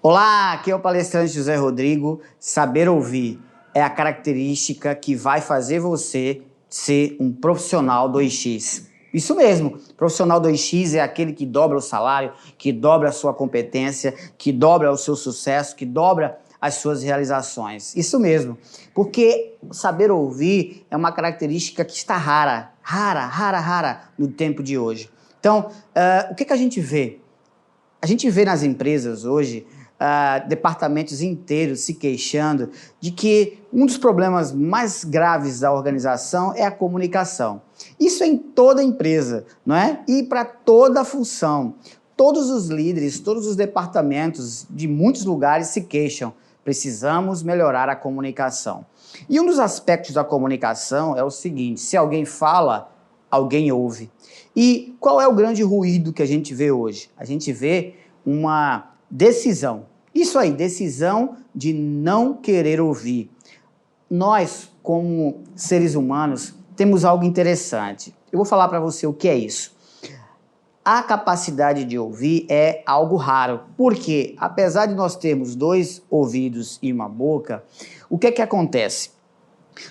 Olá, aqui é o palestrante José Rodrigo. Saber ouvir é a característica que vai fazer você ser um profissional 2x. Isso mesmo, profissional 2x é aquele que dobra o salário, que dobra a sua competência, que dobra o seu sucesso, que dobra as suas realizações. Isso mesmo, porque saber ouvir é uma característica que está rara no tempo de hoje. Então, o que a gente vê? A gente vê nas empresas hoje departamentos inteiros se queixando de que um dos problemas mais graves da organização é a comunicação. Isso é em toda empresa, não é? E para toda função. Todos os líderes, todos os departamentos de muitos lugares se queixam. Precisamos melhorar a comunicação. E um dos aspectos da comunicação é o seguinte: se alguém fala, alguém ouve. E qual é o grande ruído que a gente vê hoje? A gente vê uma decisão. Isso aí, decisão de não querer ouvir. Nós, como seres humanos, temos algo interessante. Eu vou falar para você o que é isso. A capacidade de ouvir é algo raro, porque apesar de nós termos 2 ouvidos e uma boca, o que é que acontece?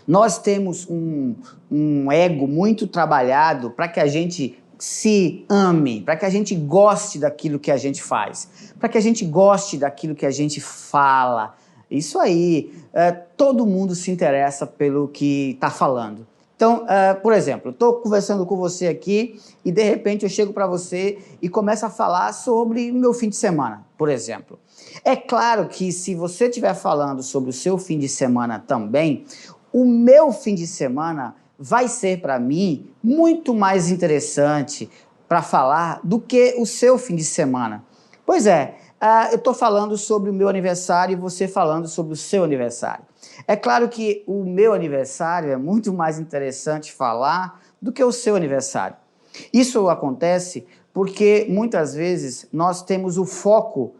Nós temos um ego muito trabalhado para que a gente se ame, para que a gente goste daquilo que a gente faz, para que a gente goste daquilo que a gente fala. Isso aí, todo mundo se interessa pelo que está falando. Então, por exemplo, eu estou conversando com você aqui e de repente eu chego para você e começo a falar sobre o meu fim de semana, por exemplo. É claro que se você estiver falando sobre o seu fim de semana também, o meu fim de semana vai ser para mim muito mais interessante para falar do que o seu fim de semana. Pois é, eu estou falando sobre o meu aniversário e você falando sobre o seu aniversário. É claro que o meu aniversário é muito mais interessante falar do que o seu aniversário. Isso acontece porque muitas vezes nós temos o foco,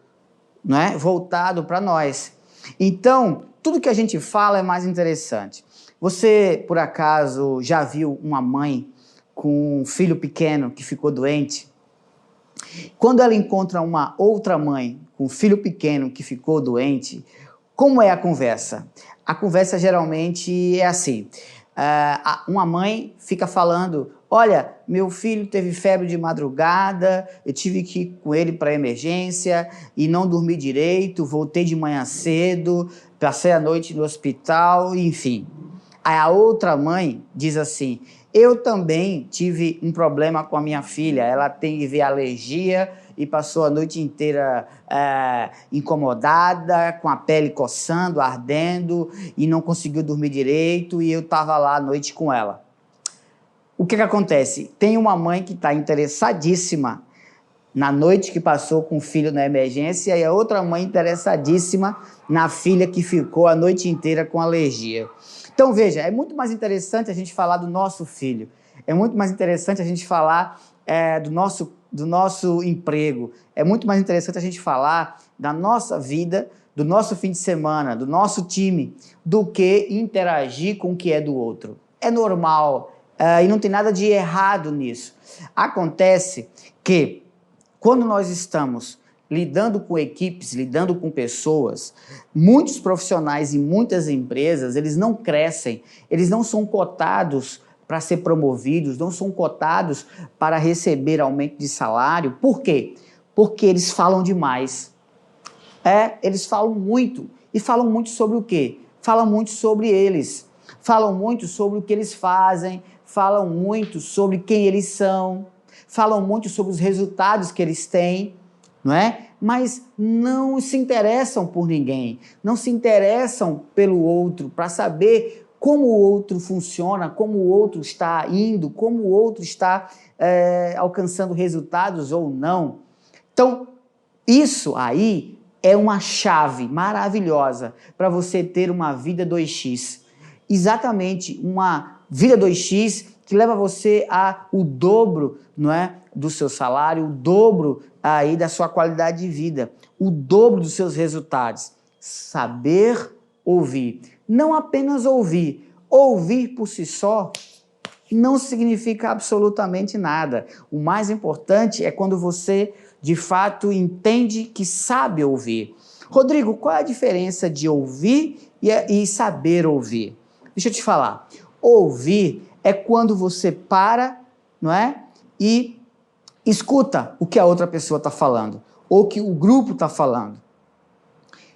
não é, voltado para nós. Então, tudo que a gente fala é mais interessante. Você, por acaso, já viu uma mãe com um filho pequeno que ficou doente? Quando ela encontra uma outra mãe com um filho pequeno que ficou doente, como é a conversa? A conversa geralmente é assim. Uma mãe fica falando: olha, meu filho teve febre de madrugada, eu tive que ir com ele para a emergência e não dormi direito, voltei de manhã cedo, passei a noite no hospital, enfim. Aí a outra mãe diz assim: eu também tive um problema com a minha filha, ela teve alergia e passou a noite inteira incomodada, com a pele coçando, ardendo e não conseguiu dormir direito e eu estava lá à noite com ela. O que acontece? Tem uma mãe que está interessadíssima na noite que passou com o filho na emergência e a outra mãe interessadíssima na filha que ficou a noite inteira com alergia. Então, veja, é muito mais interessante a gente falar do nosso filho, é muito mais interessante a gente falar do nosso emprego, é muito mais interessante a gente falar da nossa vida, do nosso fim de semana, do nosso time, do que interagir com o que é do outro. É normal e não tem nada de errado nisso. Acontece que quando nós estamos lidando com equipes, lidando com pessoas, muitos profissionais e muitas empresas, eles não crescem, eles não são cotados para ser promovidos, não são cotados para receber aumento de salário. Por quê? Porque eles falam demais. Eles falam muito. E falam muito sobre o quê? Falam muito sobre eles. Falam muito sobre o que eles fazem, falam muito sobre quem eles são, falam muito sobre os resultados que eles têm, não é? Mas não se interessam por ninguém, não se interessam pelo outro, para saber como o outro funciona, como o outro está indo, como o outro está alcançando resultados ou não. Então, isso aí é uma chave maravilhosa para você ter uma vida 2x. Exatamente, uma vida 2x que leva você o dobro, não é, do seu salário, o dobro aí da sua qualidade de vida, o dobro dos seus resultados. Saber ouvir, não apenas ouvir. Ouvir por si só não significa absolutamente nada. O mais importante é quando você, de fato, entende que sabe ouvir. Rodrigo, qual é a diferença de ouvir e saber ouvir? Deixa eu te falar. Ouvir é quando você para, não é? E escuta o que a outra pessoa está falando, ou que o grupo está falando.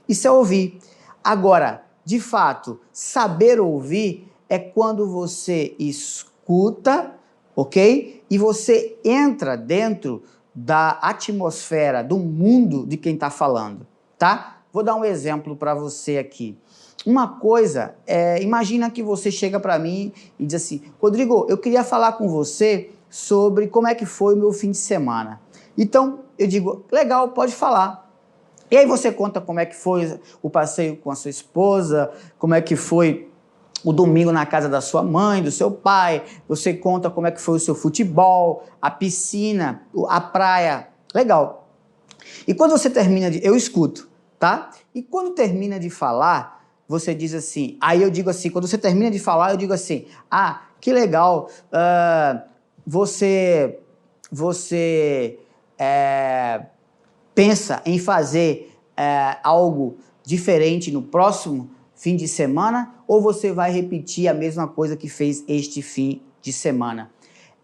Isso é ouvir. Agora, de fato, saber ouvir é quando você escuta, ok? E você entra dentro da atmosfera, do mundo de quem está falando, tá? Vou dar um exemplo para você aqui. Uma coisa, imagina que você chega para mim e diz assim, Rodrigo, eu queria falar com você sobre como é que foi o meu fim de semana. Então, eu digo, legal, pode falar. E aí você conta como é que foi o passeio com a sua esposa, como é que foi o domingo na casa da sua mãe, do seu pai, você conta como é que foi o seu futebol, a piscina, a praia. Legal. E quando você termina de... Eu escuto, tá? E quando termina de falar, você diz assim... Aí eu digo assim, quando você termina de falar, eu digo assim, ah, que legal, você pensa em fazer algo diferente no próximo fim de semana ou você vai repetir a mesma coisa que fez este fim de semana?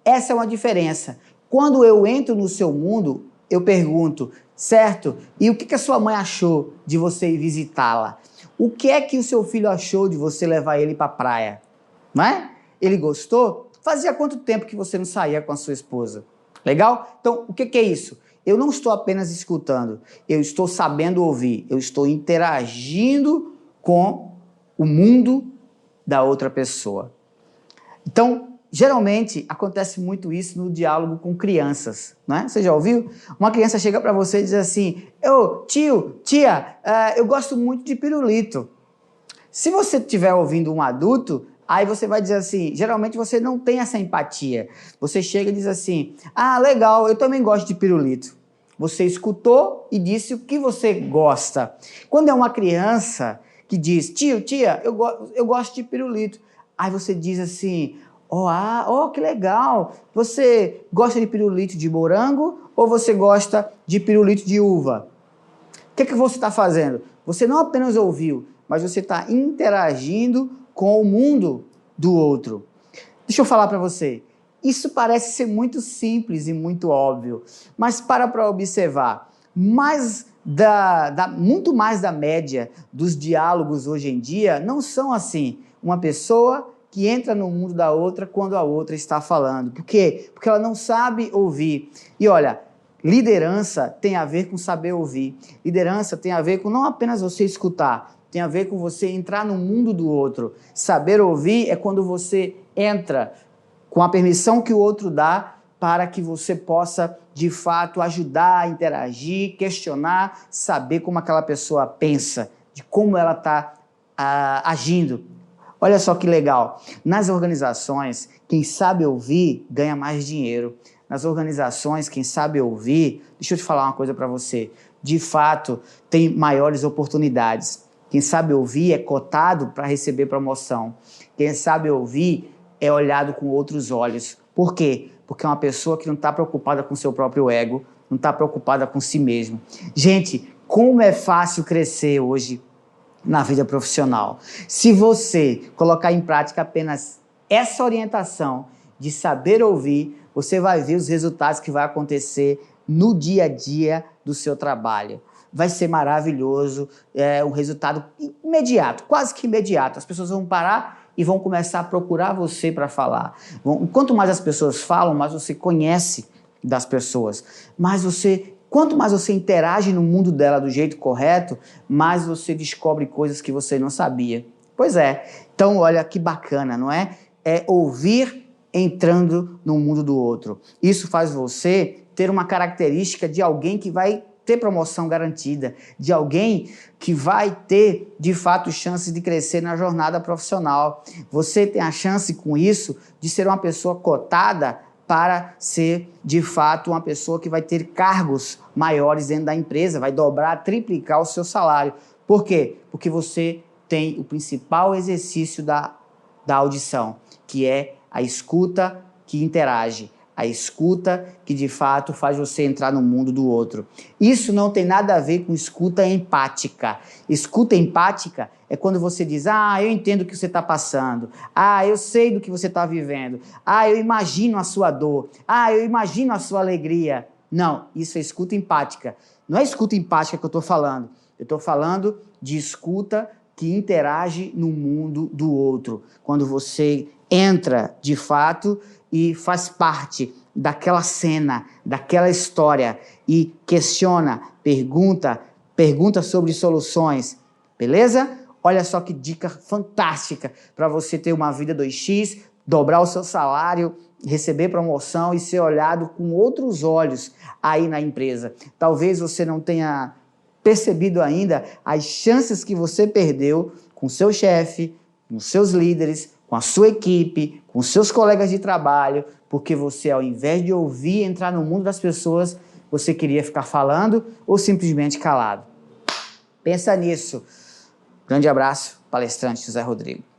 Essa é uma diferença. Quando eu entro no seu mundo, eu pergunto, certo? E o que a sua mãe achou de você ir visitá-la? O que é que o seu filho achou de você levar ele para a praia? Não é? Ele gostou? Fazia quanto tempo que você não saía com a sua esposa? Legal? Então, o que é isso? Eu não estou apenas escutando, eu estou sabendo ouvir, eu estou interagindo com o mundo da outra pessoa. Então, geralmente, acontece muito isso no diálogo com crianças, não é? Você já ouviu? Uma criança chega para você e diz assim, tio, tia, eu gosto muito de pirulito. Se você estiver ouvindo um adulto, aí você vai dizer assim, geralmente você não tem essa empatia. Você chega e diz assim, ah, legal, eu também gosto de pirulito. Você escutou e disse o que você gosta. Quando é uma criança que diz, tio, tia, eu gosto de pirulito. Aí você diz assim, que legal, você gosta de pirulito de morango ou você gosta de pirulito de uva? O que você está fazendo? Você não apenas ouviu, mas você está interagindo com o mundo do outro. Deixa eu falar para você. Isso parece ser muito simples e muito óbvio, mas para observar, muito mais da média dos diálogos hoje em dia não são assim. Uma pessoa que entra no mundo da outra quando a outra está falando. Por quê? Porque ela não sabe ouvir. E olha, liderança tem a ver com saber ouvir. Liderança tem a ver com não apenas você escutar, tem a ver com você entrar no mundo do outro. Saber ouvir é quando você entra com a permissão que o outro dá para que você possa, de fato, ajudar, interagir, questionar, saber como aquela pessoa pensa, de como ela está agindo. Olha só que legal. Nas organizações, quem sabe ouvir ganha mais dinheiro. Nas organizações, quem sabe ouvir, deixa eu te falar uma coisa para você, de fato, tem maiores oportunidades. Quem sabe ouvir é cotado para receber promoção. Quem sabe ouvir é olhado com outros olhos. Por quê? Porque é uma pessoa que não está preocupada com seu próprio ego, não está preocupada com si mesmo. Gente, como é fácil crescer hoje na vida profissional. Se você colocar em prática apenas essa orientação de saber ouvir, você vai ver os resultados que vai acontecer no dia a dia do seu trabalho. Vai ser maravilhoso, um resultado imediato, quase que imediato. As pessoas vão parar e vão começar a procurar você para falar. Quanto mais as pessoas falam, mais você conhece das pessoas. Quanto mais você interage no mundo dela do jeito correto, mais você descobre coisas que você não sabia. Pois é. Então, olha que bacana, não é? É ouvir entrando no mundo do outro. Isso faz você ter uma característica de alguém que vai ter promoção garantida, de alguém que vai ter, de fato, chances de crescer na jornada profissional. Você tem a chance, com isso, de ser uma pessoa cotada para ser, de fato, uma pessoa que vai ter cargos maiores dentro da empresa, vai dobrar, triplicar o seu salário. Por quê? Porque você tem o principal exercício da audição, que é a escuta que interage. A escuta que de fato faz você entrar no mundo do outro. Isso não tem nada a ver com escuta empática. Escuta empática é quando você diz: ah, eu entendo o que você está passando. Ah, eu sei do que você está vivendo. Ah, eu imagino a sua dor. Ah, eu imagino a sua alegria. Não, isso é escuta empática. Não é escuta empática que eu estou falando. Eu estou falando de escuta que interage no mundo do outro. Quando você entra de fato e faz parte daquela cena, daquela história e questiona, pergunta sobre soluções, beleza? Olha só que dica fantástica para você ter uma vida 2x, dobrar o seu salário, receber promoção e ser olhado com outros olhos aí na empresa. Talvez você não tenha percebido ainda as chances que você perdeu com seu chefe, com seus líderes, com a sua equipe, com seus colegas de trabalho, porque você, ao invés de ouvir e entrar no mundo das pessoas, você queria ficar falando ou simplesmente calado. Pensa nisso. Grande abraço, palestrante José Rodrigo.